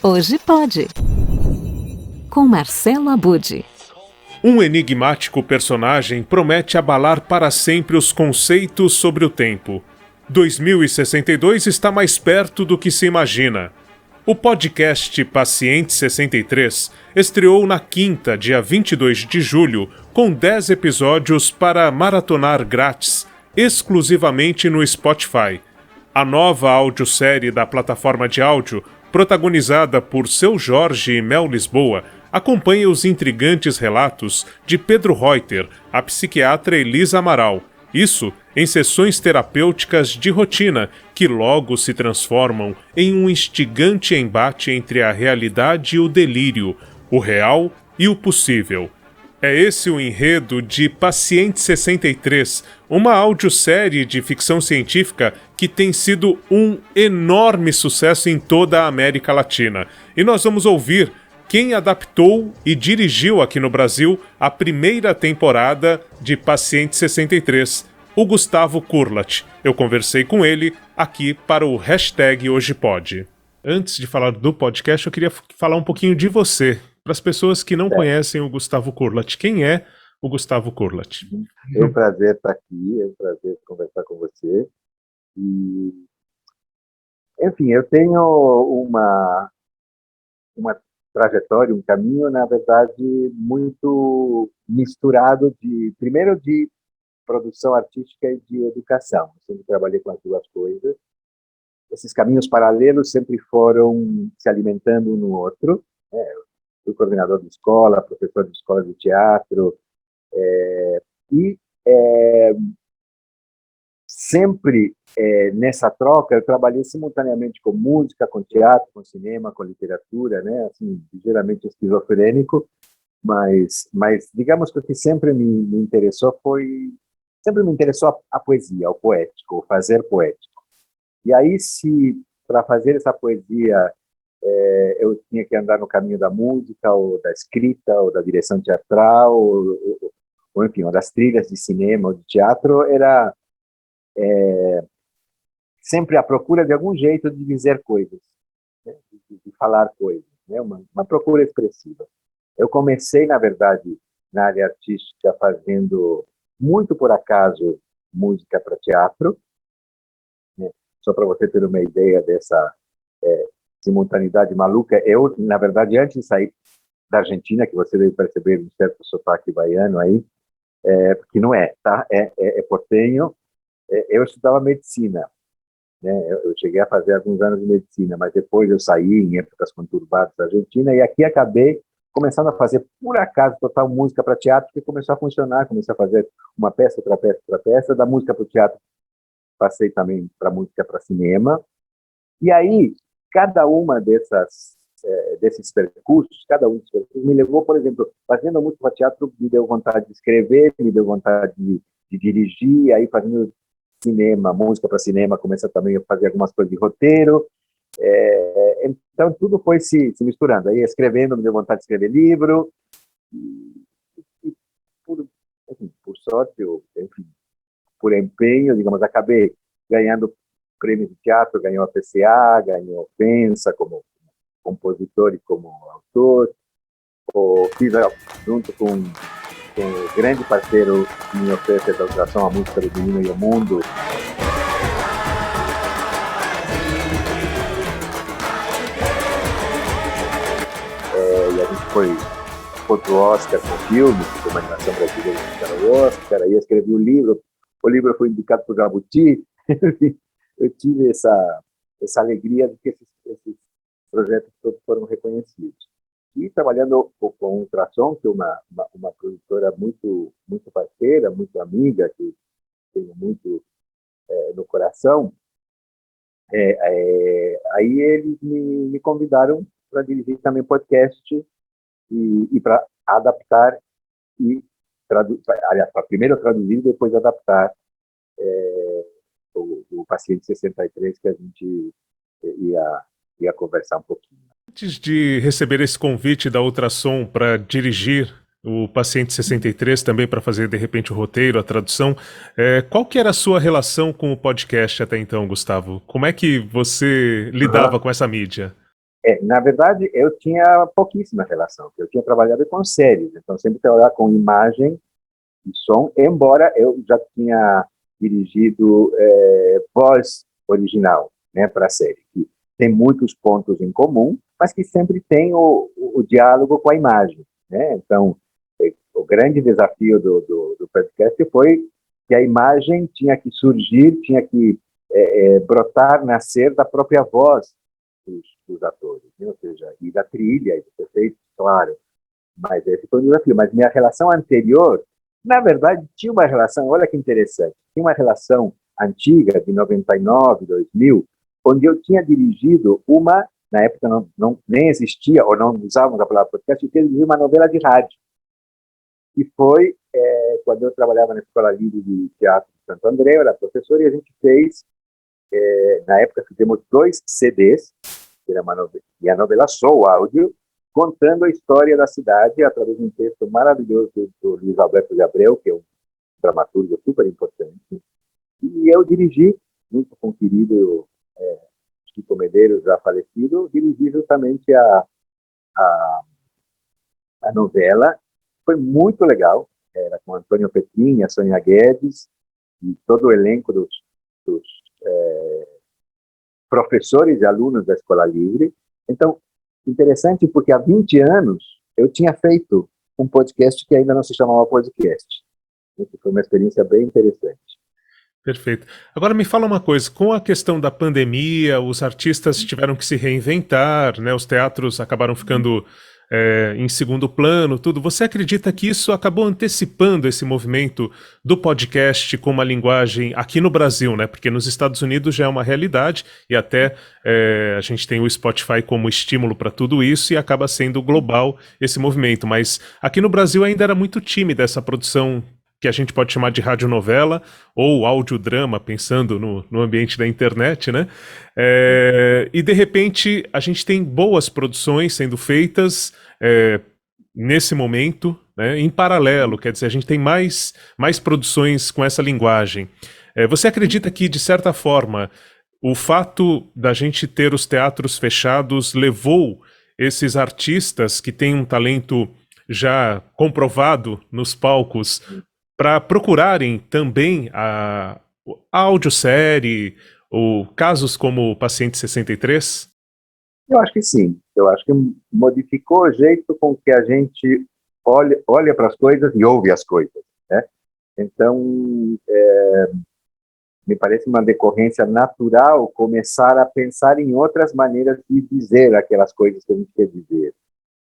Hoje pode. Com Marcelo Abud. Um enigmático personagem promete abalar para sempre os conceitos sobre o tempo. 2062 está mais perto do que se imagina. O podcast Paciente 63 estreou na quinta, dia 22 de julho, com 10 episódios para maratonar grátis, exclusivamente no Spotify. A nova audiosérie da plataforma de áudio, protagonizada por Seu Jorge e Mel Lisboa, acompanha os intrigantes relatos de Pedro Reuter, a psiquiatra Elisa Amaral. Isso em sessões terapêuticas de rotina que logo se transformam em um instigante embate entre a realidade e o delírio, o real e o possível. É esse o enredo de Paciente 63, uma audiosérie de ficção científica que tem sido um enorme sucesso em toda a América Latina. E nós vamos ouvir quem adaptou e dirigiu aqui no Brasil a primeira temporada de Paciente 63, o Gustavo Kurlat. Eu conversei com ele aqui para o hashtag Hoje Pode. Antes de falar do podcast, eu queria falar um pouquinho de você. Para as pessoas que não conhecem o Gustavo Kurlat, quem é o Gustavo Kurlat? É um prazer estar aqui, é um prazer conversar com você. E, enfim, eu tenho uma trajetória, um caminho, na verdade, muito misturado primeiro de produção artística e de educação. Eu sempre trabalhei com as duas coisas. Esses caminhos paralelos sempre foram se alimentando um no outro, né? Fui coordenador de escola, professor de escola de teatro, sempre nessa troca eu trabalhei simultaneamente com música, com teatro, com cinema, com literatura, né? Assim, ligeiramente esquizofrênico, mas digamos que o que sempre me interessou sempre me interessou a poesia, o poético, o fazer poético. E aí, se para fazer essa poesia eu tinha que andar no caminho da música, ou da escrita, ou da direção teatral, ou enfim, ou das trilhas de cinema ou de teatro, era sempre à procura de algum jeito de dizer coisas, né? de falar coisas, né? Uma procura expressiva. Eu comecei, na verdade, na área artística, fazendo, muito por acaso, música para teatro, né? Só para você ter uma ideia dessa simultaneidade maluca. Eu, na verdade, antes de sair da Argentina, que você deve perceber um certo sotaque baiano aí, porque não é, tá? É portenho. Eu estudava medicina, né? Eu cheguei a fazer alguns anos de medicina, mas depois eu saí em épocas conturbadas da Argentina e aqui acabei começando a fazer, por acaso, total música para teatro, que começou a funcionar, comecei a fazer uma peça, outra peça, outra peça, da música para o teatro, passei também para música para cinema, e aí cada uma desses percursos, cada um desses percursos me levou, por exemplo, fazendo música para teatro, me deu vontade de escrever, me deu vontade de dirigir, aí fazendo cinema, música para cinema, comecei também a fazer algumas coisas de roteiro, então tudo foi se misturando, aí escrevendo, me deu vontade de escrever livro, e por sorte, enfim, por empenho, digamos, acabei ganhando prêmios de teatro, ganhou a PCA, ganhou Pensa como compositor e como autor, fiz junto com o grande parceiro que me oferece a Ultrassom, a música do Menino e o Mundo. E a gente foi pro Oscar com o filme, com uma animação brasileira que era o Oscar, aí eu escrevi o livro foi indicado por Jabuti. Eu tive essa alegria de que esses projetos todos foram reconhecidos. E trabalhando com o Ultrassom, que é uma produtora muito parceira, muito amiga, que tenho muito no coração, aí eles me convidaram para dirigir também podcast e para adaptar e aliás, para primeiro traduzir e depois adaptar o Paciente 63, que a gente ia conversar um pouquinho. Antes de receber esse convite da Ultrassom para dirigir o Paciente 63, também para fazer, de repente, o roteiro, a tradução, qual que era a sua relação com o podcast até então, Gustavo? Como é que você lidava com essa mídia? Na verdade, eu tinha pouquíssima relação, porque eu tinha trabalhado com séries, então sempre trabalhava com imagem e som, embora eu já tinha dirigido voz original, né, para a série, que tem muitos pontos em comum, mas que sempre tem o diálogo com a imagem, né? Então, o grande desafio do podcast foi que a imagem tinha que surgir, tinha que brotar, nascer da própria voz dos atores, né? Ou seja, e da trilha, e dos efeitos, claro. Mas esse foi o desafio. Mas minha relação anterior, na verdade, tinha uma relação, olha que interessante, tinha uma relação antiga, de 99, 2000, onde eu tinha dirigido na época nem existia, ou não usávamos a palavra podcast, eu tinha dirigido uma novela de rádio. E foi quando eu trabalhava na Escola Livre de Teatro de Santo André, eu era professor, e a gente fez, na época, fizemos 2 CDs, que era uma novela, e a novela só o áudio, contando a história da cidade através de um texto maravilhoso do Luiz Alberto de Abreu, que é um dramaturgo super importante. E eu dirigi, junto com o querido Chico Medeiros, já falecido, dirigi justamente a novela. Foi muito legal, era com Antônio Petrin, a Sônia Guedes, e todo o elenco dos professores e alunos da Escola Livre. Então, interessante porque há 20 anos eu tinha feito um podcast que ainda não se chamava podcast. Isso foi uma experiência bem interessante. Perfeito. Agora me fala uma coisa, com a questão da pandemia, os artistas tiveram que se reinventar, né? Os teatros acabaram ficando em segundo plano, tudo. Você acredita que isso acabou antecipando esse movimento do podcast com uma linguagem aqui no Brasil, né? Porque nos Estados Unidos já é uma realidade e até a gente tem o Spotify como estímulo para tudo isso e acaba sendo global esse movimento. Mas aqui no Brasil ainda era muito tímida essa produção que a gente pode chamar de radionovela ou audiodrama, pensando no ambiente da internet, né? E de repente a gente tem boas produções sendo feitas nesse momento, né, em paralelo, quer dizer, a gente tem mais produções com essa linguagem. Você acredita que, de certa forma, o fato da gente ter os teatros fechados levou esses artistas que têm um talento já comprovado nos palcos para procurarem também a audiosérie ou casos como o Paciente 63? Eu acho que sim. Eu acho que modificou o jeito com que a gente olha para as coisas e ouve as coisas, né? Então, me parece uma decorrência natural começar a pensar em outras maneiras de dizer aquelas coisas que a gente quer dizer,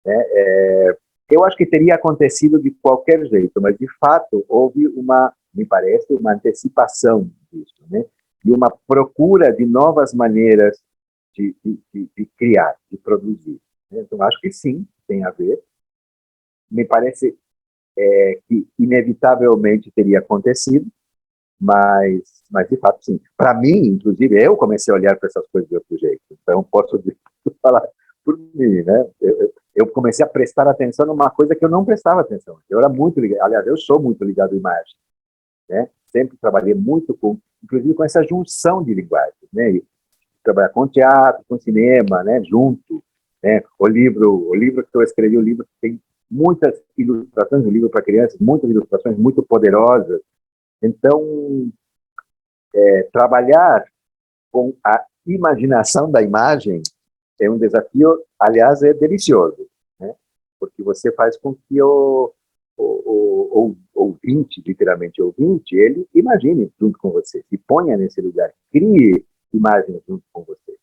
né? Eu acho que teria acontecido de qualquer jeito, mas de fato houve me parece, uma antecipação disso, né? E uma procura de novas maneiras de criar, de produzir, né? Então acho que sim, tem a ver. Me parece que inevitavelmente teria acontecido, mas de fato sim. Para mim, inclusive, eu comecei a olhar para essas coisas de outro jeito. Então posso falar por mim, né? Eu comecei a prestar atenção numa coisa que eu não prestava atenção. Eu era muito ligado, aliás, eu sou muito ligado à imagem, né? Sempre trabalhei muito inclusive com essa junção de linguagens, né? E trabalhar com teatro, com cinema, né? Junto, né? O livro que eu escrevi, o livro tem muitas ilustrações, um livro para crianças, muitas ilustrações muito poderosas. Então, trabalhar com a imaginação da imagem é um desafio, aliás, é delicioso, né? Porque você faz com que o ouvinte, literalmente ouvinte, ele imagine junto com você, se ponha nesse lugar, crie imagens junto com você,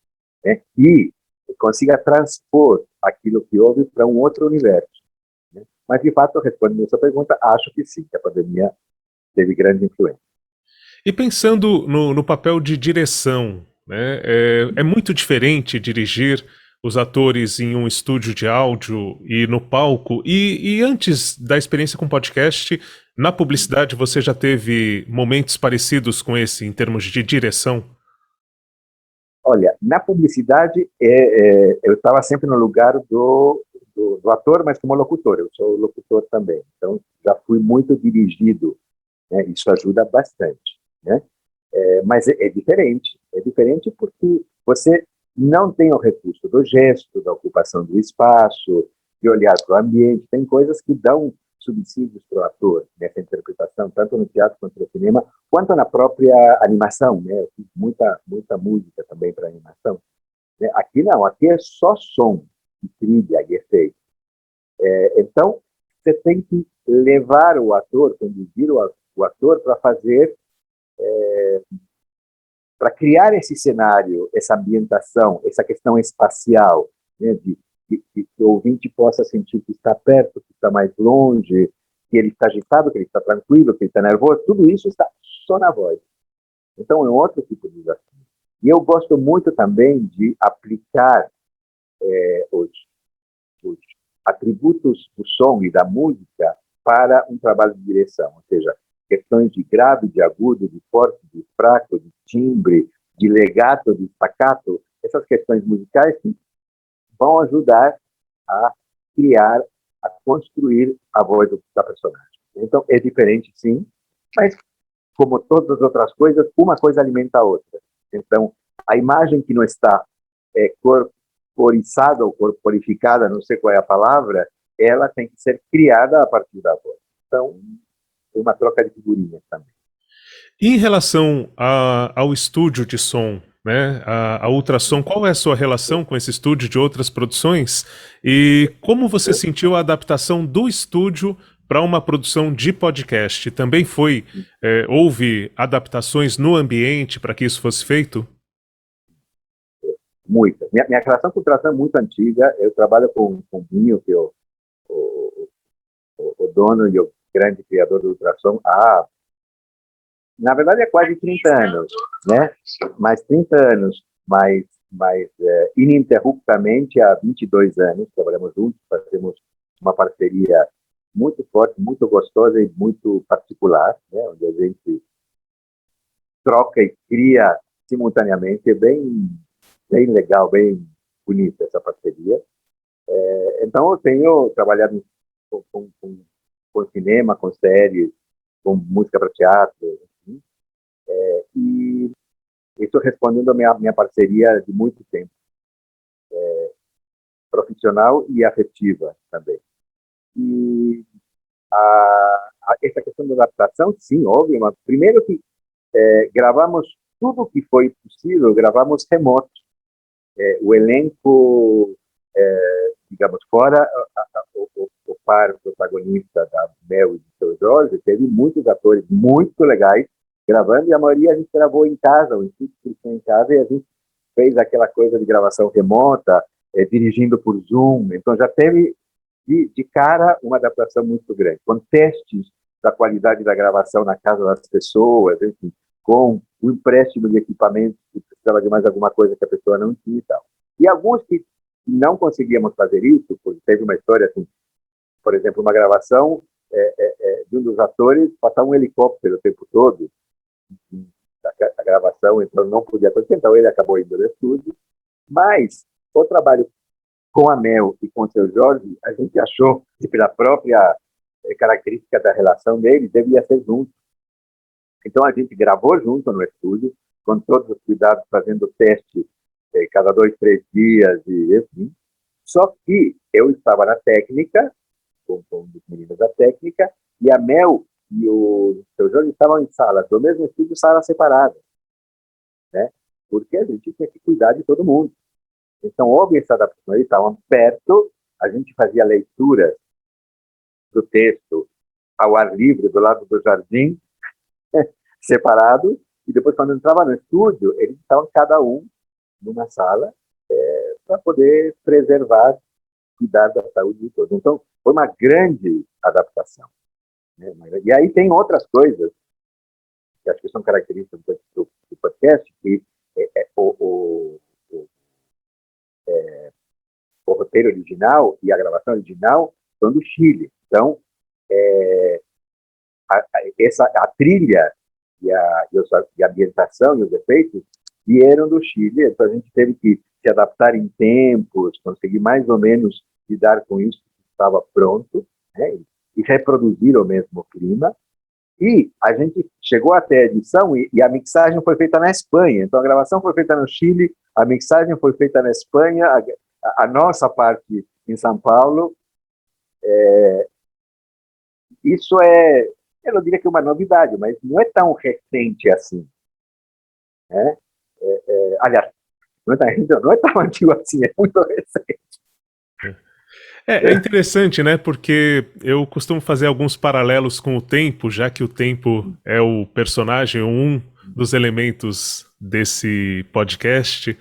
né? E consiga transpor aquilo que ouve para um outro universo, né? Mas, de fato, respondendo a sua pergunta, acho que sim, que a pandemia teve grande influência. E pensando no papel de direção, né, é muito diferente dirigir os atores em um estúdio de áudio e no palco. E antes da experiência com podcast, na publicidade você já teve momentos parecidos com esse em termos de direção? Olha, na publicidade eu estava sempre no lugar do ator, mas como locutor. Eu sou locutor também, então já fui muito dirigido, né? Isso ajuda bastante, né? Mas é diferente porque você não tem o recurso do gesto, da ocupação do espaço, de olhar para o ambiente. Tem coisas que dão subsídios para o ator nessa interpretação, tanto no teatro quanto no cinema, quanto na própria animação, né? Eu fiz muita música também para animação. Né? Aqui não, aqui é só som, e trilha e efeito. Então, você tem que levar o ator, conduzir o ator para fazer, para criar esse cenário, essa ambientação, essa questão espacial, né? Que o ouvinte possa sentir que está perto, que está mais longe, que ele está agitado, que ele está tranquilo, que ele está nervoso. Tudo isso está só na voz. Então, é um outro tipo de desafio. E eu gosto muito também de aplicar os atributos do som e da música para um trabalho de direção, ou seja, questões de grave, de agudo, de forte, de fraco, de timbre, de legato, de staccato, essas questões musicais que vão ajudar a criar, a construir a voz da personagem. Então, é diferente, sim, mas, como todas as outras coisas, uma coisa alimenta a outra. Então, a imagem que não está corporiçada ou corporificada, não sei qual é a palavra, ela tem que ser criada a partir da voz. Então, é uma troca de figurinhas também. Em relação ao estúdio de som, né, a Ultrassom, qual é a sua relação com esse estúdio de outras produções? E como você sentiu a adaptação do estúdio para uma produção de podcast? Também houve adaptações no ambiente para que isso fosse feito? Muitas. Minha relação com o Ultrassom é muito antiga. Eu trabalho com o Binho, que é o dono e o grande criador do Ultrassom, na verdade, é quase 30 anos, né? Mais 30 anos, mas ininterruptamente há 22 anos, trabalhamos juntos, fazemos uma parceria muito forte, muito gostosa e muito particular, né? Onde a gente troca e cria simultaneamente. É bem legal, bem bonita essa parceria. Então, eu tenho trabalhado com cinema, com séries, com música para teatro, e estou respondendo a minha parceria de muito tempo, profissional e afetiva também. E essa questão da adaptação, sim, óbvio, mas primeiro que gravamos tudo o que foi possível, gravamos remoto. O elenco, digamos, fora o par protagonista da Mel e do Seu Jorge, teve muitos atores muito legais gravando, e a maioria a gente gravou em casa, o estúdio em casa, e a gente fez aquela coisa de gravação remota, dirigindo por Zoom. Então já teve de cara uma adaptação muito grande, com testes da qualidade da gravação na casa das pessoas, enfim, com o empréstimo de equipamentos que precisava de mais alguma coisa que a pessoa não tinha e tal. E alguns que não conseguíamos fazer isso, porque teve uma história assim, por exemplo, uma gravação de um dos atores passar um helicóptero o tempo todo, a gravação, então não podia acontecer, então ele acabou indo no estúdio, mas o trabalho com a Mel e com o Seu Jorge, a gente achou que pela própria característica da relação deles, devia ser junto. Então a gente gravou junto no estúdio, com todos os cuidados, fazendo teste cada 2, 3 dias, e assim. Só que eu estava na técnica, com os meninos da técnica, e a Mel e o Seu Jorge estavam em salas do mesmo estúdio, salas separadas, né? Porque a gente tinha que cuidar de todo mundo. Então houve essa adaptação, eles estavam perto, a gente fazia leituras do texto ao ar livre, do lado do jardim, separado, e depois, quando entrava no estúdio, eles estavam cada um numa sala para poder preservar, cuidar da saúde de todos. Então, foi uma grande adaptação, né? E aí tem outras coisas que acho que são características do podcast, que o roteiro original e a gravação original são do Chile. Então, a trilha e a ambientação e os efeitos vieram do Chile, então a gente teve que se adaptar em tempos, conseguir mais ou menos lidar com isso que estava pronto, né, e reproduzir o mesmo clima. E a gente chegou até a edição e a mixagem foi feita na Espanha, então a gravação foi feita no Chile, A mixagem foi feita na Espanha, a nossa parte em São Paulo. Isso eu não diria que é uma novidade, mas não é tão recente assim. Né? Aliás, não é tão antigo assim, é muito recente. É interessante, né? Porque eu costumo fazer alguns paralelos com o tempo, já que o tempo é o personagem, um dos elementos desse podcast.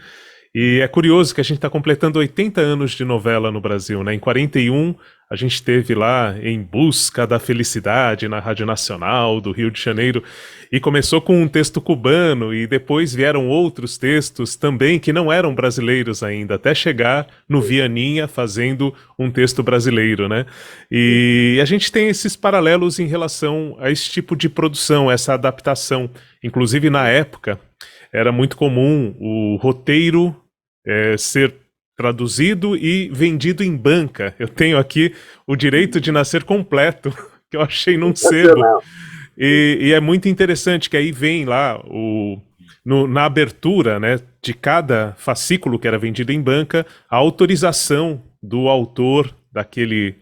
E é curioso que a gente está completando 80 anos de novela no Brasil, né? Em 41, a gente teve lá Em Busca da Felicidade na Rádio Nacional do Rio de Janeiro, e começou com um texto cubano, e depois vieram outros textos também que não eram brasileiros ainda, até chegar no Vianinha fazendo um texto brasileiro, né? E a gente tem esses paralelos em relação a esse tipo de produção, essa adaptação. Inclusive, na época, era muito comum o roteiro ser traduzido e vendido em banca. Eu tenho aqui O Direito de Nascer completo, que eu achei num sebo. E é muito interessante que aí vem lá, na abertura, né, de cada fascículo que era vendido em banca, a autorização do autor daquela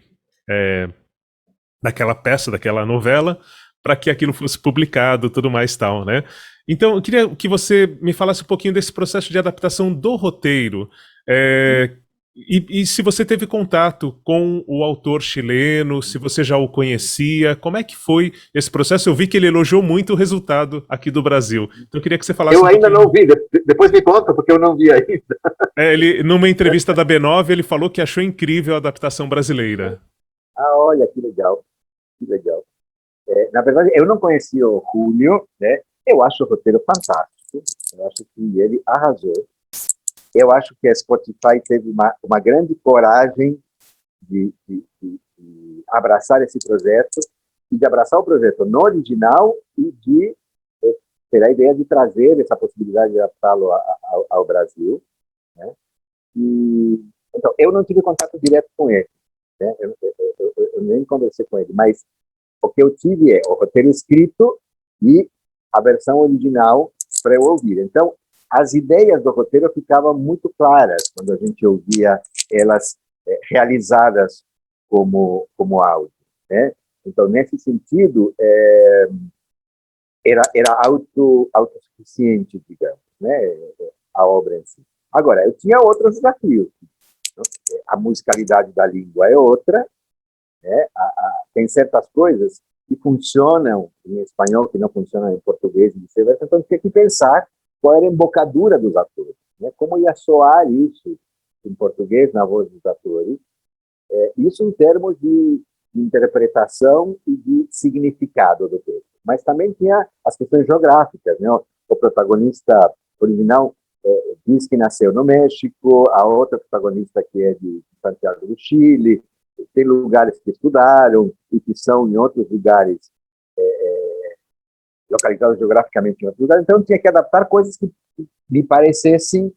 peça, daquela novela, para que aquilo fosse publicado, tudo mais tal, né? Então, eu queria que você me falasse um pouquinho desse processo de adaptação do roteiro. E se você teve contato com o autor chileno, se você já o conhecia, como é que foi esse processo? Eu vi que ele elogiou muito o resultado aqui do Brasil. Então, eu queria que você falasse Eu um ainda pouquinho. não vi, depois me conta, porque eu não vi ainda. Numa entrevista da B9, ele falou que achou incrível a adaptação brasileira. Olha, que legal, que legal. Na verdade, eu não conhecia o Julio, né? Eu acho o roteiro fantástico, eu acho que ele arrasou. Eu acho que a Spotify teve uma grande coragem de abraçar esse projeto, e de abraçar o projeto no original e de ter a ideia de trazer essa possibilidade de adaptá-lo ao Brasil. Né? Então, eu não tive contato direto com ele, né? Eu nem conversei com ele, mas o que eu tive é o roteiro escrito e a versão original para eu ouvir. Então, as ideias do roteiro ficavam muito claras quando a gente ouvia elas realizadas como áudio, né? Então, nesse sentido, era autossuficiente, digamos, né? A obra em si. Agora, eu tinha outros desafios. A musicalidade da língua é outra, né? Tem certas coisas que funcionam em espanhol que não funcionam em português e vice-versa, então tinha que pensar qual era a embocadura dos atores, né? Como ia soar isso em português na voz dos atores, isso em termos de interpretação e de significado do texto. Mas também tinha as questões geográficas, né? O protagonista original diz que nasceu no México, a outra protagonista que é de Santiago do Chile, tem lugares que estudaram e que são em outros lugares localizados geograficamente em outros lugares, então tinha que adaptar coisas que me parecessem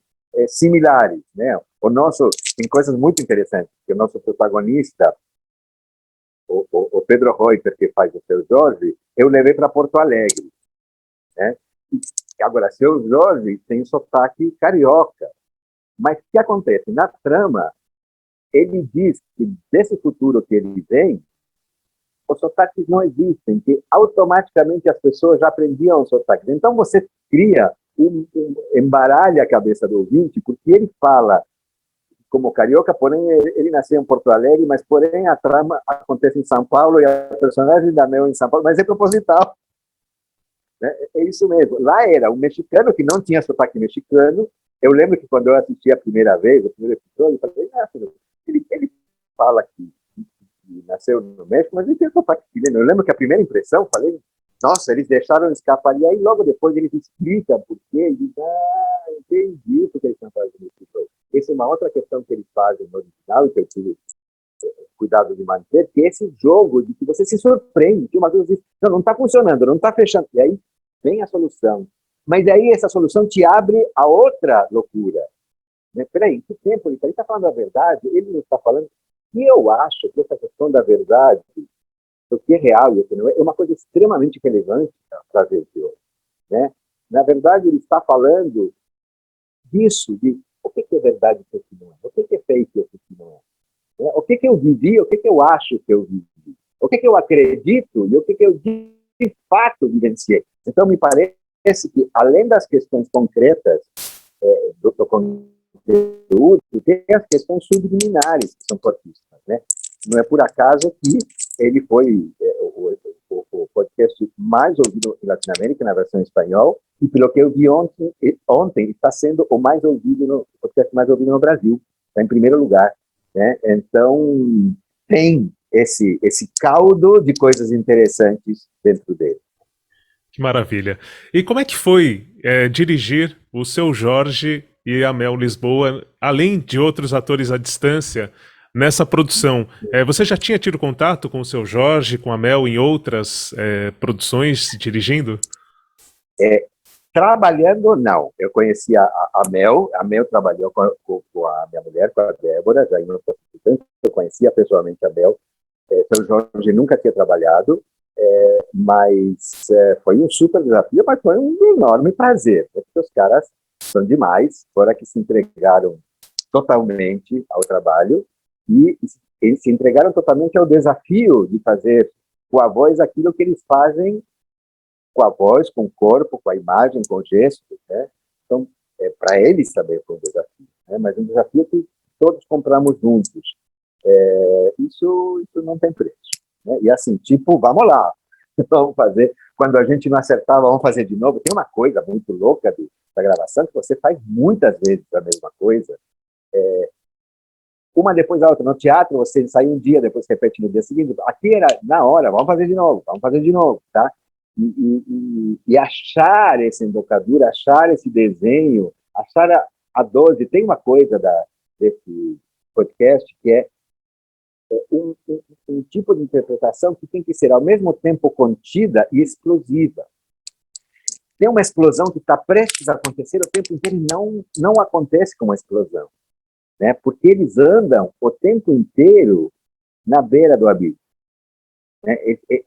similares, né? Tem coisas muito interessantes, porque o nosso protagonista, o Pedro Reuter, que faz o Seu Jorge, eu levei para Porto Alegre, né? E agora, Seu Jorge tem sotaque carioca, mas o que acontece? Na trama, ele diz que desse futuro que ele vem, os sotaques não existem, que automaticamente as pessoas já aprendiam os sotaques. Então você cria, embaralha a cabeça do ouvinte, porque ele fala como carioca, porém ele nasceu em Porto Alegre, mas porém a trama acontece em São Paulo e a personagem da Mel em São Paulo, mas é proposital. Né? É isso mesmo. Lá era um mexicano que não tinha sotaque mexicano. Eu lembro que quando eu assisti a primeira vez, o primeiro episódio, eu falei, ele fala que nasceu no México, mas ele tem sotaque chileno. Eu lembro que a primeira impressão, falei, nossa, eles deixaram escapar. E aí logo depois eles explicam por quê. E dizem, entendi o que eles estão fazendo isso. Essa é uma outra questão que eles fazem no original, e que eu tive cuidado de manter, que é esse jogo de que você se surpreende, que uma vez diz, não está funcionando, não está fechando. E aí vem a solução. Mas daí essa solução te abre a outra loucura. Né? Peraí, que tempo ele está falando a verdade? Ele não está falando. E eu acho que essa questão da verdade, do que é real e o que não é uma coisa extremamente relevante para a gente hoje. Né? Na verdade, ele está falando disso, de o que é verdade e o que não é, o que é fake e o que não é, né? O que eu vivi, o que eu acho que eu vivi, o que eu acredito e o que eu de fato vivenciei. Então, me parece que, além das questões concretas do conteúdo, tem as questões subliminares que são fortíssimas, né? Não é por acaso que ele foi o podcast mais ouvido em Latinoamérica, na versão em espanhol, e pelo que eu vi ontem está sendo o podcast mais ouvido no Brasil, está em primeiro lugar, né? Então, tem esse caldo de coisas interessantes dentro dele. Que maravilha. E como é que foi dirigir o Seu Jorge e a Mel Lisboa, além de outros atores à distância, nessa produção? Você já tinha tido contato com o Seu Jorge, com a Mel em outras produções dirigindo? Trabalhando, não. Eu conhecia a Mel trabalhou com a minha mulher, com a Débora, já em outras produções. Eu conhecia pessoalmente a Mel. Seu Jorge nunca tinha trabalhado, mas foi um super desafio, mas foi um enorme prazer, né? Porque os caras são demais, fora que se entregaram totalmente ao trabalho e eles se entregaram totalmente ao desafio de fazer com a voz aquilo que eles fazem com a voz, com o corpo, com a imagem, com o gesto, né? Então, para eles também foi um desafio, né? Mas um desafio que todos compramos juntos. Isso não tem preço, né? E assim, tipo, vamos lá, vamos fazer. Quando a gente não acertava, vamos fazer de novo. Tem uma coisa muito louca da gravação, que você faz muitas vezes a mesma coisa, uma depois da outra. No teatro, você sai um dia, depois repete no dia seguinte. Aqui era na hora, vamos fazer de novo, tá? E achar essa embocadura, achar esse desenho, achar a dose. Tem uma coisa desse podcast que é um tipo de interpretação que tem que ser ao mesmo tempo contida e explosiva. Tem uma explosão que está prestes a acontecer o tempo inteiro e não acontece com uma explosão, né? Porque eles andam o tempo inteiro na beira do abismo, né?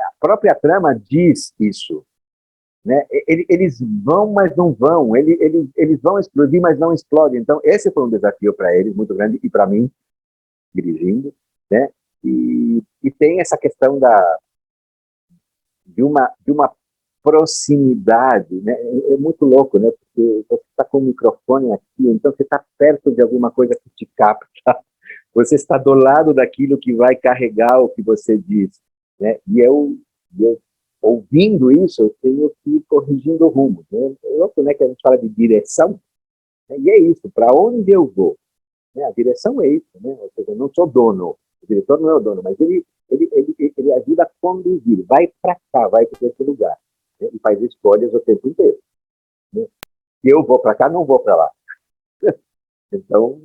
A própria trama diz isso, né? Eles vão, mas não vão. Eles vão explodir, mas não explodem. Então, esse foi um desafio para eles muito grande e para mim, dirigindo, né? E tem essa questão de uma proximidade, né? É muito louco, né? Porque você está com o microfone aqui, então você está perto de alguma coisa que te capta. Você está do lado daquilo que vai carregar o que você diz, né? E eu ouvindo isso, eu tenho que ir corrigindo o rumo, né? É louco, né? Que a gente fala de direção, né? E é isso, para onde eu vou, né? A direção é isso, né? Ou seja, eu não sou dono, o diretor não é o dono, mas ele ajuda a conduzir, vai para cá, vai para esse lugar, né? E faz escolhas o tempo inteiro, né? Se eu vou para cá, não vou para lá. Então,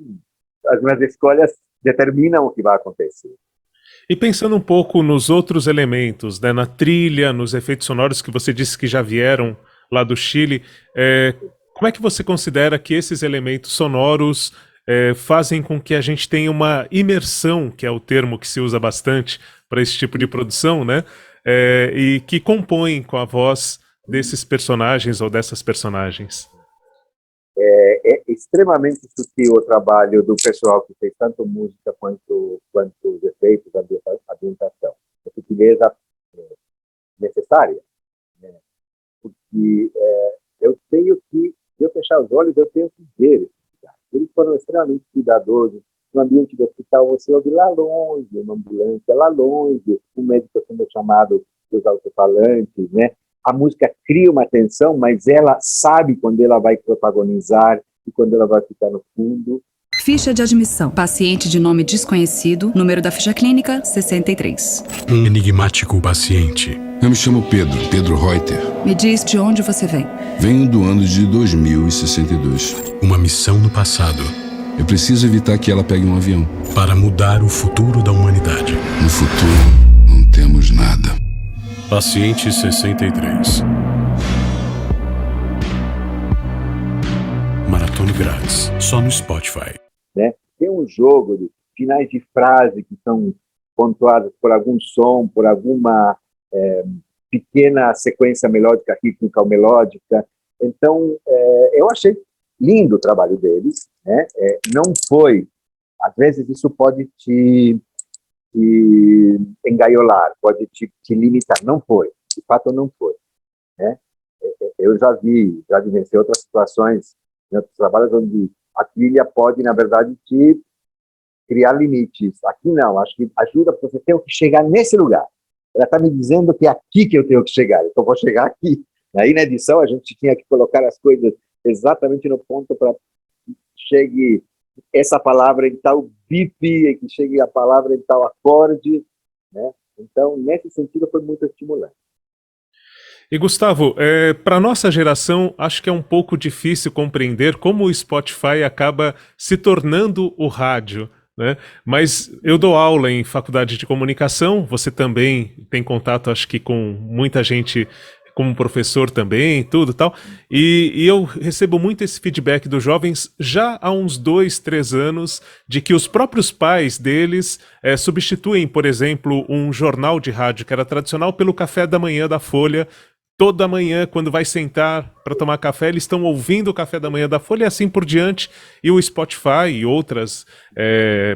as minhas escolhas determinam o que vai acontecer. E pensando um pouco nos outros elementos, né, na trilha, nos efeitos sonoros que você disse que já vieram lá do Chile, como é que você considera que esses elementos sonoros fazem com que a gente tenha uma imersão, que é o termo que se usa bastante para esse tipo de produção, né, e que compõem com a voz desses personagens ou dessas personagens? É extremamente sutil o trabalho do pessoal que fez tanto música quanto os efeitos, a ambientação. A sutileza necessária, né? Porque eu tenho que, se eu fechar os olhos, eu tenho que ver esses lugares. Eles foram extremamente cuidadosos. No ambiente do hospital, você ouve lá longe, uma ambulância lá longe, um médico sendo chamado dos alto-falantes, né? A música cria uma tensão, mas ela sabe quando ela vai protagonizar e quando ela vai ficar no fundo. Ficha de admissão. Paciente de nome desconhecido. Número da ficha clínica, 63. Um enigmático paciente. Eu me chamo Pedro Reuter. Me diz de onde você vem. Venho do ano de 2062. Uma missão no passado. Eu preciso evitar que ela pegue um avião. Para mudar o futuro da humanidade. No futuro, não temos nada. Paciente 63. Maratona grátis. Só no Spotify. Né? Tem um jogo de finais de frase que são pontuados por algum som, por alguma pequena sequência melódica, rítmica ou melódica. Então, eu achei lindo o trabalho deles, né? Não foi, às vezes isso pode te engaiolar, pode te limitar, não foi, de fato não foi, né? Eu já vivenciei outras situações, em outros trabalhos, onde a trilha pode, na verdade, te criar limites. Aqui não, acho que ajuda porque você tem que chegar nesse lugar. Ela está me dizendo que é aqui que eu tenho que chegar, então eu vou chegar aqui. Aí na edição a gente tinha que colocar as coisas exatamente no ponto para que chegue essa palavra em tal bip, que chegue a palavra em tal acorde, né? Então, nesse sentido, foi muito estimulante. E Gustavo, para nossa geração, acho que é um pouco difícil compreender como o Spotify acaba se tornando o rádio, né? Mas eu dou aula em faculdade de comunicação, você também tem contato, acho que com muita gente como professor também, tudo tal, e eu recebo muito esse feedback dos jovens já há uns 2, 3 anos, de que os próprios pais deles substituem, por exemplo, um jornal de rádio que era tradicional pelo café da manhã da Folha. Toda manhã, quando vai sentar para tomar café, eles estão ouvindo o café da manhã da Folha e assim por diante. E o Spotify e outras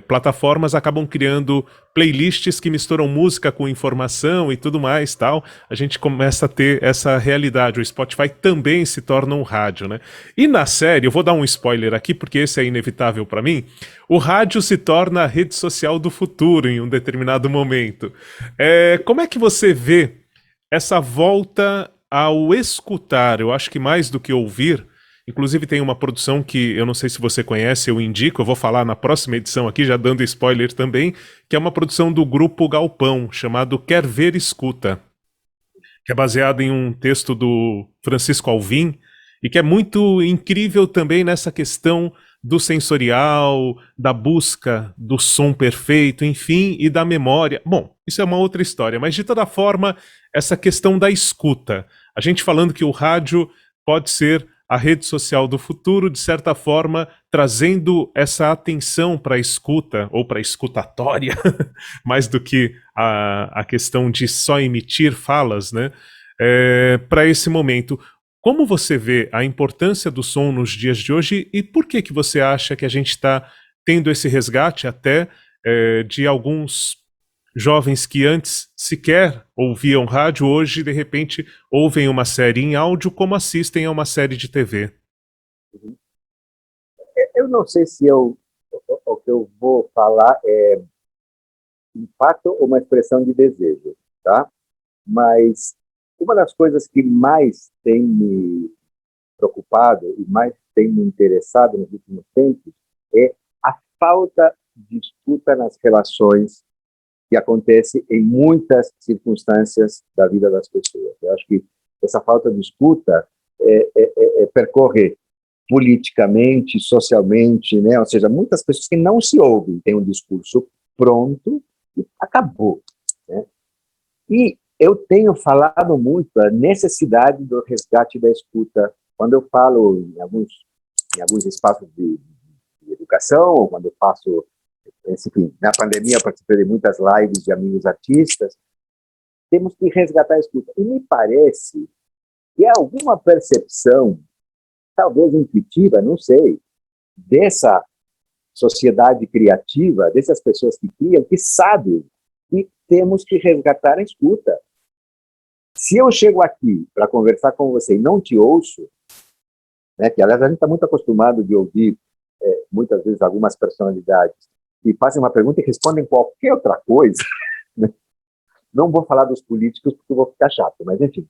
plataformas acabam criando playlists que misturam música com informação e tudo mais, tal. A gente começa a ter essa realidade. O Spotify também se torna um rádio, né? E na série, eu vou dar um spoiler aqui, porque esse é inevitável para mim, o rádio se torna a rede social do futuro em um determinado momento. Como é que você vê essa volta ao escutar? Eu acho que mais do que ouvir, inclusive tem uma produção que eu não sei se você conhece, eu indico, eu vou falar na próxima edição aqui, já dando spoiler também, que é uma produção do Grupo Galpão, chamado Quer Ver, Escuta, que é baseado em um texto do Francisco Alvim, e que é muito incrível também nessa questão do sensorial, da busca do som perfeito, enfim, e da memória. Bom, isso é uma outra história, mas de toda forma, essa questão da escuta. A gente falando que o rádio pode ser a rede social do futuro, de certa forma, trazendo essa atenção para a escuta, ou para a escutatória, mais do que a questão de só emitir falas, né? Para esse momento. Como você vê a importância do som nos dias de hoje e por que você acha que a gente está tendo esse resgate até de alguns jovens que antes sequer ouviam rádio, hoje de repente ouvem uma série em áudio como assistem a uma série de TV? Eu não sei se o que eu vou falar é de fato uma expressão de desejo, tá? Mas uma das coisas que mais tem me preocupado e mais tem me interessado nos últimos tempos é a falta de escuta nas relações que acontece em muitas circunstâncias da vida das pessoas. Eu acho que essa falta de escuta percorre politicamente, socialmente, né? Ou seja, muitas pessoas que não se ouvem, têm um discurso pronto e acabou, né? E eu tenho falado muito a necessidade do resgate da escuta. Quando eu falo em alguns espaços de educação, ou quando eu faço, enfim, na pandemia eu participei de muitas lives de amigos artistas, temos que resgatar a escuta. E me parece que há alguma percepção, talvez intuitiva, não sei, dessa sociedade criativa, dessas pessoas que criam, que sabem que temos que resgatar a escuta. Se eu chego aqui para conversar com você e não te ouço, né, que aliás a gente está muito acostumado de ouvir muitas vezes algumas personalidades que fazem uma pergunta e respondem qualquer outra coisa, né? Não vou falar dos políticos porque eu vou ficar chato, mas enfim.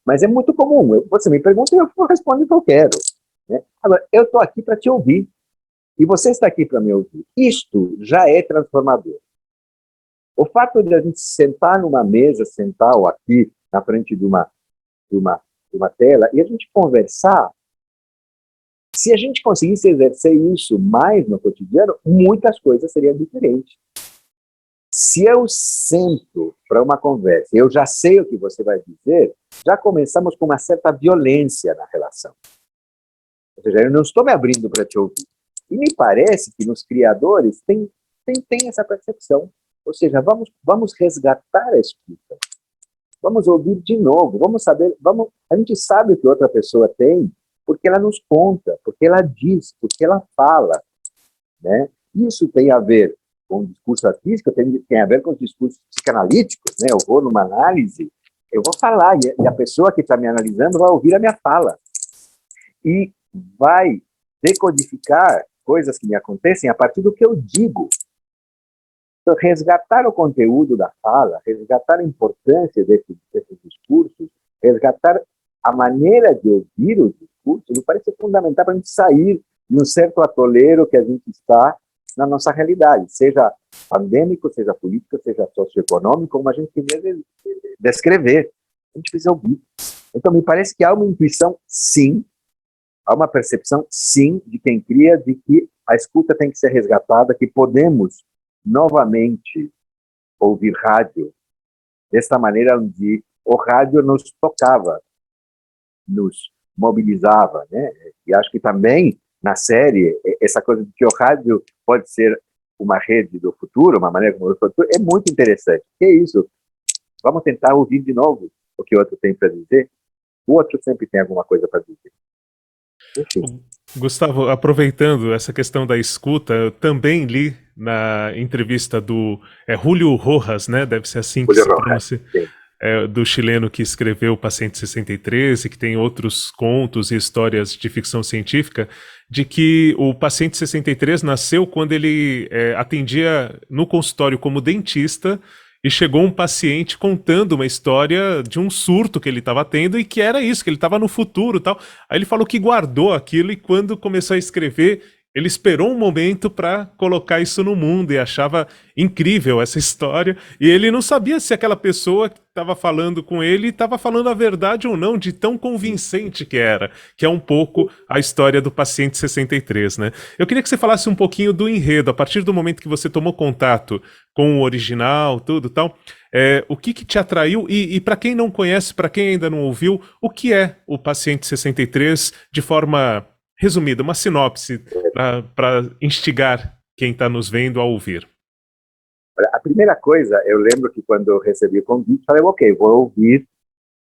Mas é muito comum, você me pergunta e eu respondo o que eu quero, né? Agora, eu estou aqui para te ouvir e você está aqui para me ouvir. Isto já é transformador. O fato de a gente sentar numa mesa, sentar ou aqui na frente de uma tela e a gente conversar, se a gente conseguisse exercer isso mais no cotidiano, muitas coisas seriam diferentes. Se eu sento para uma conversa, eu já sei o que você vai dizer, já começamos com uma certa violência na relação. Ou seja, eu não estou me abrindo para te ouvir. E me parece que nos criadores tem essa percepção. Ou seja, vamos resgatar a escuta. Vamos ouvir de novo, vamos saber, a gente sabe o que outra pessoa tem, porque ela nos conta, porque ela diz, porque ela fala, né? Isso tem a ver com o discurso artístico, tem a ver com os discursos psicanalíticos, né? Eu vou numa análise, eu vou falar, e a pessoa que está me analisando vai ouvir a minha fala. E vai decodificar coisas que me acontecem a partir do que eu digo. Então, resgatar o conteúdo da fala, resgatar a importância desses discursos, resgatar a maneira de ouvir os discursos, me parece fundamental para a gente sair de um certo atoleiro que a gente está na nossa realidade, seja pandêmico, seja político, seja socioeconômico, como a gente quiser descrever. A gente precisa ouvir. Então, me parece que há uma intuição, sim, há uma percepção, sim, de quem cria, de que a escuta tem que ser resgatada, que podemos novamente ouvir rádio dessa maneira onde o rádio nos tocava, nos mobilizava, né? E acho que também na série essa coisa de que o rádio pode ser uma rede do futuro, uma maneira como o futuro, é muito interessante. Que é isso? Vamos tentar ouvir de novo o que o outro tem para dizer. O outro sempre tem alguma coisa para dizer. Enfim. Gustavo, aproveitando essa questão da escuta, eu também li na entrevista do Julio Rojas, né? Deve ser assim que Julio se Rojas, pronuncia, do chileno que escreveu O Paciente 63 e que tem outros contos e histórias de ficção científica, de que o Paciente 63 nasceu quando ele atendia no consultório como dentista. E chegou um paciente contando uma história de um surto que ele estava tendo e que era isso, que ele estava no futuro e tal. Aí ele falou que guardou aquilo e quando começou a escrever, ele esperou um momento para colocar isso no mundo e achava incrível essa história. E ele não sabia se aquela pessoa que estava falando com ele estava falando a verdade ou não, de tão convincente que era, que é um pouco a história do Paciente 63, né? Eu queria que você falasse um pouquinho do enredo, a partir do momento que você tomou contato com o original, tudo tal, o que te atraiu e para quem não conhece, para quem ainda não ouviu, o que é o Paciente 63 de forma resumida, uma sinopse para instigar quem está nos vendo a ouvir. A primeira coisa, eu lembro que quando eu recebi o convite, falei, ok, vou ouvir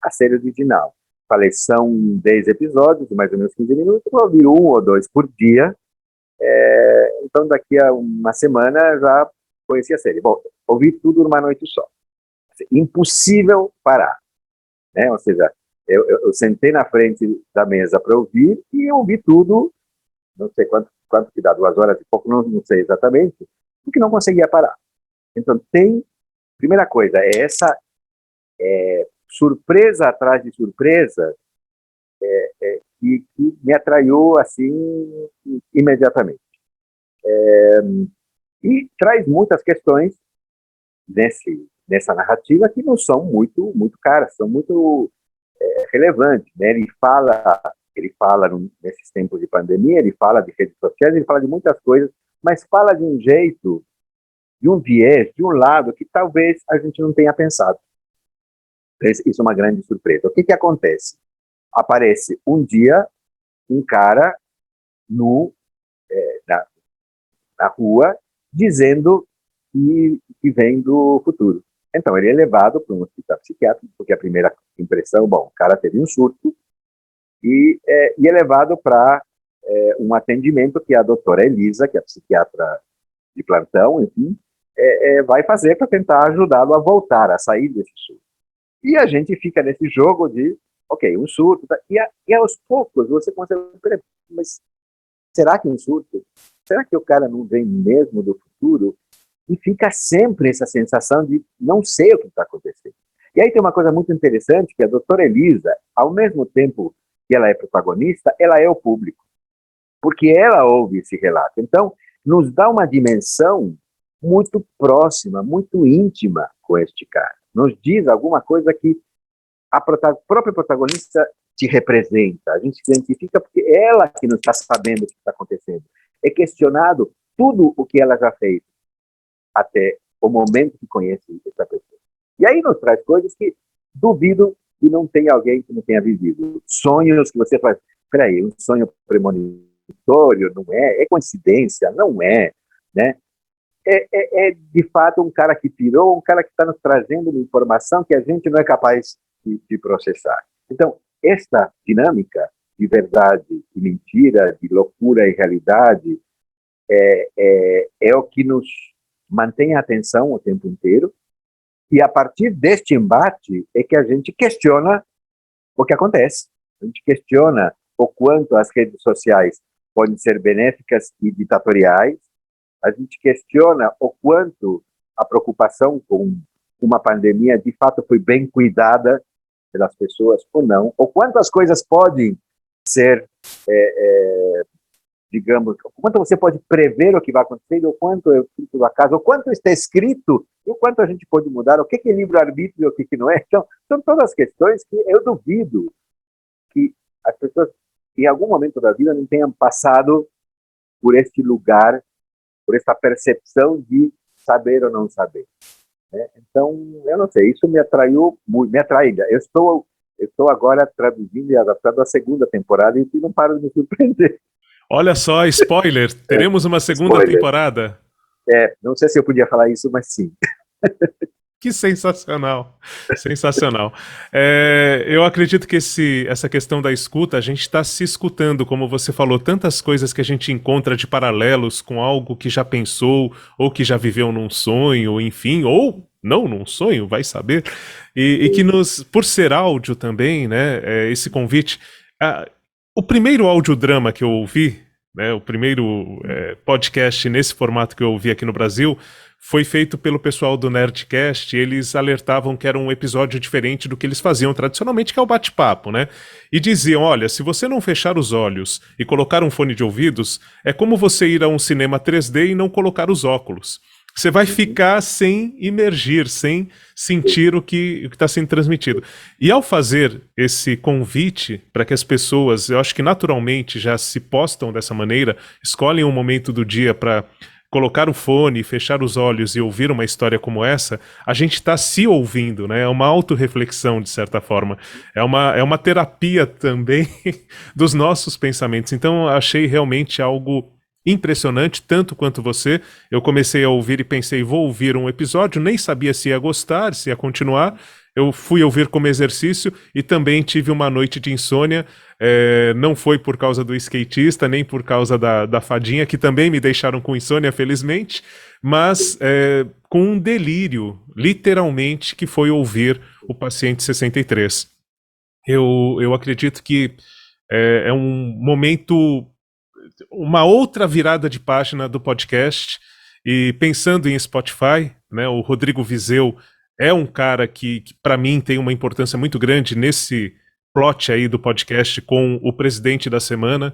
a série original. Falei, são 10 episódios, de mais ou menos 15 minutos, vou ouvir 1 ou 2 por dia. Então, daqui a uma semana, já conheci a série. Bom, ouvi tudo numa noite só. Impossível parar, né? Ou seja, eu sentei na frente da mesa para ouvir e eu ouvi tudo, não sei quanto que dá, 2 horas e pouco, não sei exatamente, porque não conseguia parar. Então, primeira coisa, é essa surpresa atrás de surpresa que me atraiu, assim, imediatamente. E traz muitas questões nessa narrativa que não são muito caras, são muito relevantes, né? Ele fala nesses tempos de pandemia, ele fala de redes sociais, ele fala de muitas coisas, mas fala de um jeito, de um viés, de um lado que talvez a gente não tenha pensado. Isso é uma grande surpresa. O que acontece? Aparece um dia um cara na rua dizendo que vem do futuro. Então, ele é levado para um hospital psiquiátrico, porque a primeira impressão, bom, o cara teve um surto, e é levado para um atendimento que a doutora Elisa, que é a psiquiatra de plantão, enfim, vai fazer para tentar ajudá-lo a voltar, a sair desse surto. E a gente fica nesse jogo de, ok, um surto, e aos poucos você consegue, mas será que um surto? Será que o cara não vem mesmo do futuro? E fica sempre essa sensação de não sei o que está acontecendo. E aí tem uma coisa muito interessante, que a doutora Elisa, ao mesmo tempo que ela é protagonista, ela é o público. Porque ela ouve esse relato. Então, nos dá uma dimensão muito próxima, muito íntima com este cara. Nos diz alguma coisa que a própria protagonista te representa. A gente se identifica porque é ela que não está sabendo o que está acontecendo. É questionado tudo o que ela já fez até o momento que conhece essa pessoa. E aí nos traz coisas que duvido que não tenha alguém que não tenha vivido. Sonhos que você faz, peraí, um sonho premonitório, não é? É coincidência? Não é, né? É de fato um cara que pirou, um cara que está nos trazendo uma informação que a gente não é capaz de processar. Então, esta dinâmica de verdade e mentira, de loucura e realidade, é o que nos mantém a atenção o tempo inteiro. E a partir deste embate é que a gente questiona o que acontece. A gente questiona o quanto as redes sociais podem ser benéficas e ditatoriais. A gente questiona o quanto a preocupação com uma pandemia de fato foi bem cuidada pelas pessoas ou não. O quanto as coisas podem ser, digamos, o quanto você pode prever o que vai acontecer, o quanto é fruto do acaso, o quanto está escrito, e o quanto a gente pode mudar, o que é livre-arbítrio e o que não é. Então, são todas questões que eu duvido que as pessoas, em algum momento da vida, não tenham passado por este lugar, por esta percepção de saber ou não saber. Né? Então, eu não sei, isso me atraiu muito, me atrai ainda. Eu estou agora traduzindo e adaptando a segunda temporada e não paro de me surpreender. Olha só, spoiler, teremos uma segunda Spoiler. temporada. Não sei se eu podia falar isso, mas sim. Que sensacional, sensacional. Eu acredito que essa questão da escuta, a gente está se escutando, como você falou, tantas coisas que a gente encontra de paralelos com algo que já pensou, ou que já viveu num sonho, enfim, ou não num sonho, vai saber, e que por ser áudio também, né, esse convite, o primeiro audiodrama que eu ouvi, né, o primeiro podcast nesse formato que eu ouvi aqui no Brasil, foi feito pelo pessoal do Nerdcast. Eles alertavam que era um episódio diferente do que eles faziam tradicionalmente, que é o bate-papo, né? E diziam, olha, se você não fechar os olhos e colocar um fone de ouvidos, é como você ir a um cinema 3D e não colocar os óculos. Você vai ficar sem imergir, sem sentir o que está sendo transmitido. E ao fazer esse convite para que as pessoas, eu acho que naturalmente já se postam dessa maneira, escolhem um momento do dia para colocar o fone, fechar os olhos e ouvir uma história como essa, a gente está se ouvindo, né? É uma autorreflexão, de certa forma. É uma terapia também dos nossos pensamentos. Então, achei realmente algo impressionante, tanto quanto você. Eu comecei a ouvir e pensei, vou ouvir um episódio, nem sabia se ia gostar, se ia continuar. Eu fui ouvir como exercício e também tive uma noite de insônia. Não foi por causa do skatista, nem por causa da fadinha, que também me deixaram com insônia, felizmente, mas com um delírio, literalmente, que foi ouvir o Paciente 63. Eu acredito que é um momento, uma outra virada de página do podcast, e pensando em Spotify, né, o Rodrigo Vizeu é um cara que para mim tem uma importância muito grande nesse plot aí do podcast com o presidente da semana,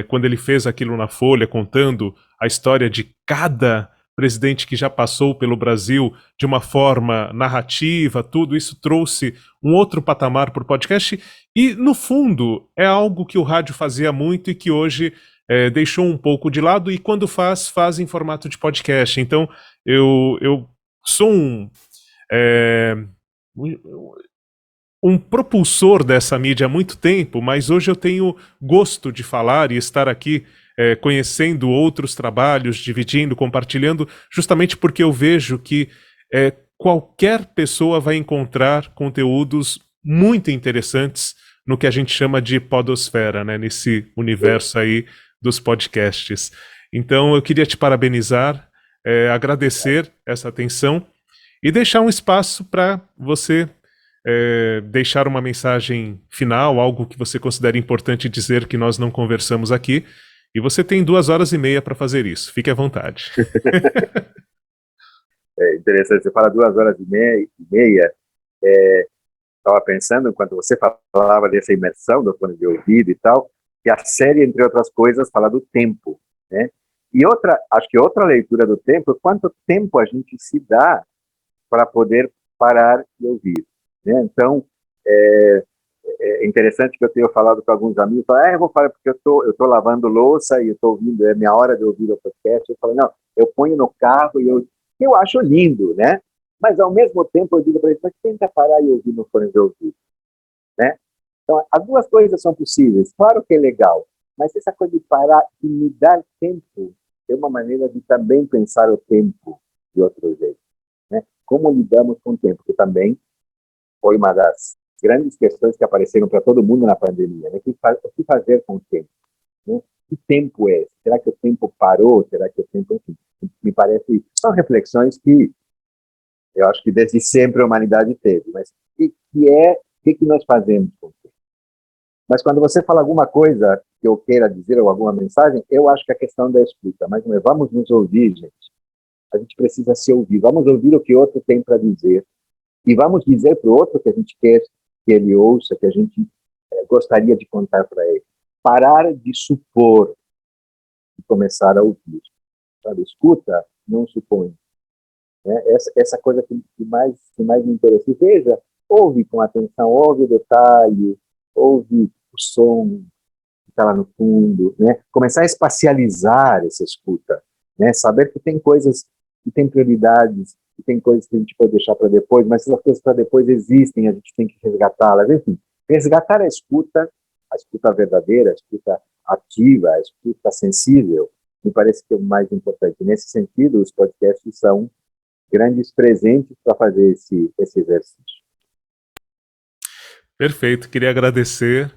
quando ele fez aquilo na Folha, contando a história de cada presidente que já passou pelo Brasil de uma forma narrativa, tudo isso trouxe um outro patamar para o podcast, e no fundo é algo que o rádio fazia muito e que hoje deixou um pouco de lado, e quando faz em formato de podcast. Então eu sou um propulsor dessa mídia há muito tempo, mas hoje eu tenho gosto de falar e estar aqui conhecendo outros trabalhos, dividindo, compartilhando, justamente porque eu vejo que qualquer pessoa vai encontrar conteúdos muito interessantes no que a gente chama de podosfera, né, nesse universo aí dos podcasts. Então eu queria te parabenizar, agradecer essa atenção e deixar um espaço para você deixar uma mensagem final, algo que você considere importante dizer que nós não conversamos aqui. E você tem 2 horas e meia para fazer isso. Fique à vontade. É interessante, você fala 2 horas e meia. Estava pensando, enquanto você falava dessa imersão do fone de ouvido e tal, que a série, entre outras coisas, fala do tempo, né? E acho que outra leitura do tempo é quanto tempo a gente se dá para poder parar e ouvir, né? Então, é interessante que eu tenho falado com alguns amigos, eu vou falar porque eu tô lavando louça e eu estou ouvindo, é minha hora de ouvir o podcast. Eu falo, não, eu ponho no carro e eu acho lindo, né? Mas ao mesmo tempo eu digo para eles, mas tenta parar e ouvir no fone de ouvido, né? Então, as duas coisas são possíveis. Claro que é legal, mas essa coisa de parar e me dar tempo é uma maneira de também pensar o tempo de outro jeito, né? Como lidamos com o tempo, que também foi uma das grandes questões que apareceram para todo mundo na pandemia, né? O que fazer com o tempo? Né? Que tempo é esse? Será que o tempo parou? Será que o tempo... Enfim, me parece... São reflexões que eu acho que desde sempre a humanidade teve, mas o que nós fazemos com o tempo? Mas quando você fala alguma coisa que eu queira dizer ou alguma mensagem, eu acho que a questão da escuta, mas não é, vamos nos ouvir, gente. A gente precisa se ouvir, vamos ouvir o que o outro tem para dizer e vamos dizer para o outro que a gente quer que ele ouça, que a gente gostaria de contar para ele. Parar de supor e começar a ouvir. Sabe? Escuta, não supõe. Né? Essa coisa que mais me interessa. E veja, ouve com atenção, ouve o detalhe, ouve o som que está lá no fundo, né? Começar a espacializar essa escuta, né? Saber que tem coisas que têm prioridades, que tem coisas que a gente pode deixar para depois, mas essas coisas para depois existem, a gente tem que resgatá-las. Enfim, resgatar a escuta verdadeira, a escuta ativa, a escuta sensível, me parece que é o mais importante. Nesse sentido, os podcasts são grandes presentes para fazer esse exercício. Perfeito, queria agradecer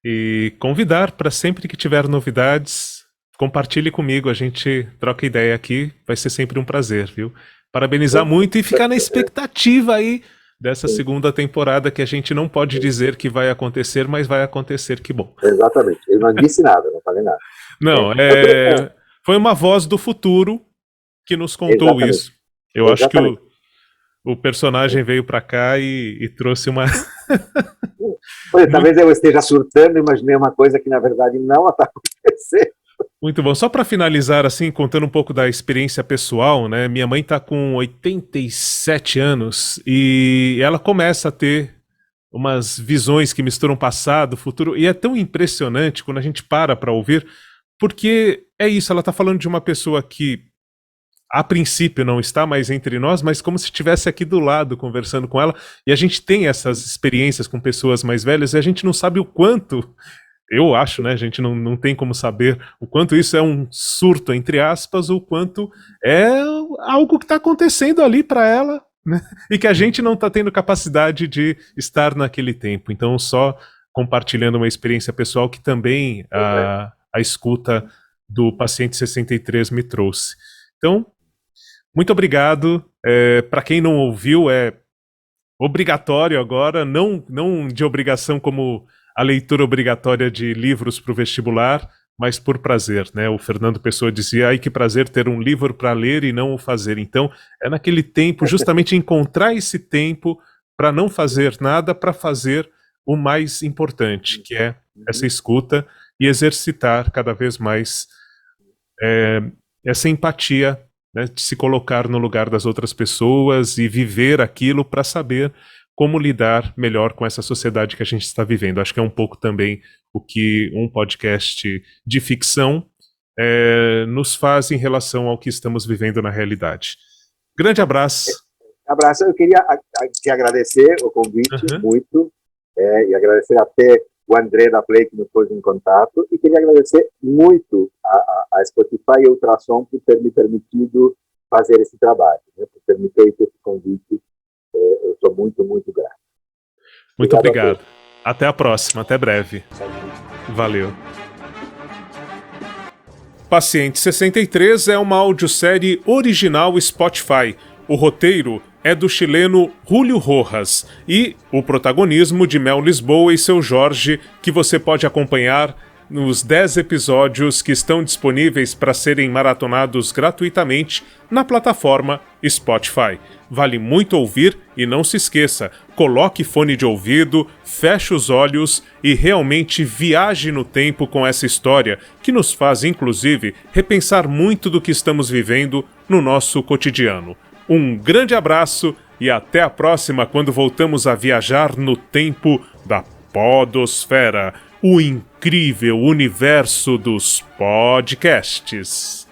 e convidar para sempre que tiver novidades, compartilhe comigo, a gente troca ideia aqui, vai ser sempre um prazer, viu? Parabenizar muito e ficar na expectativa aí dessa segunda temporada que a gente não pode dizer que vai acontecer, mas vai acontecer, que bom. Exatamente, eu não disse nada, não falei nada. Não, foi uma voz do futuro que nos contou Exatamente. isso. Eu acho que o personagem veio para cá e trouxe uma... Olha, talvez eu esteja surtando, imaginei uma coisa que na verdade não está acontecendo. Muito bom. Só para finalizar, assim, contando um pouco da experiência pessoal, né? Minha mãe está com 87 anos e ela começa a ter umas visões que misturam passado, futuro, e é tão impressionante quando a gente para ouvir, porque é isso, ela está falando de uma pessoa que a princípio não está mais entre nós, mas como se estivesse aqui do lado conversando com ela, e a gente tem essas experiências com pessoas mais velhas e a gente não sabe o quanto, eu acho, né, a gente não tem como saber o quanto isso é um surto, entre aspas, o quanto é algo que está acontecendo ali para ela, né, e que a gente não está tendo capacidade de estar naquele tempo. Então, só compartilhando uma experiência pessoal que também a escuta do paciente 63 me trouxe. Então, muito obrigado. Para quem não ouviu, é obrigatório agora, não de obrigação como a leitura obrigatória de livros para o vestibular, mas por prazer, né? O Fernando Pessoa dizia, ai que prazer ter um livro para ler e não o fazer. Então, é naquele tempo, justamente encontrar esse tempo para não fazer nada, para fazer o mais importante, que é essa escuta e exercitar cada vez mais essa empatia, né, de se colocar no lugar das outras pessoas e viver aquilo para saber como lidar melhor com essa sociedade que a gente está vivendo. Acho que é um pouco também o que um podcast de ficção nos faz em relação ao que estamos vivendo na realidade. Grande abraço. Abraço. Eu queria te agradecer o convite muito, e agradecer até o André da Play que nos pôs em contato, e queria agradecer muito a Spotify e a Ultrassom por ter me permitido fazer esse trabalho, né, por ter me feito esse convite. Eu sou muito, muito grato. Muito obrigado. Até a próxima, até breve. Valeu. Paciente 63 é uma audiosérie original Spotify. O roteiro é do chileno Julio Rojas e o protagonismo de Mel Lisboa e seu Jorge, que você pode acompanhar nos 10 episódios que estão disponíveis para serem maratonados gratuitamente na plataforma Spotify. Vale muito ouvir e não se esqueça, coloque fone de ouvido, feche os olhos e realmente viaje no tempo com essa história, que nos faz, inclusive, repensar muito do que estamos vivendo no nosso cotidiano. Um grande abraço e até a próxima, quando voltamos a viajar no tempo da Podosfera, o incrível universo dos podcasts.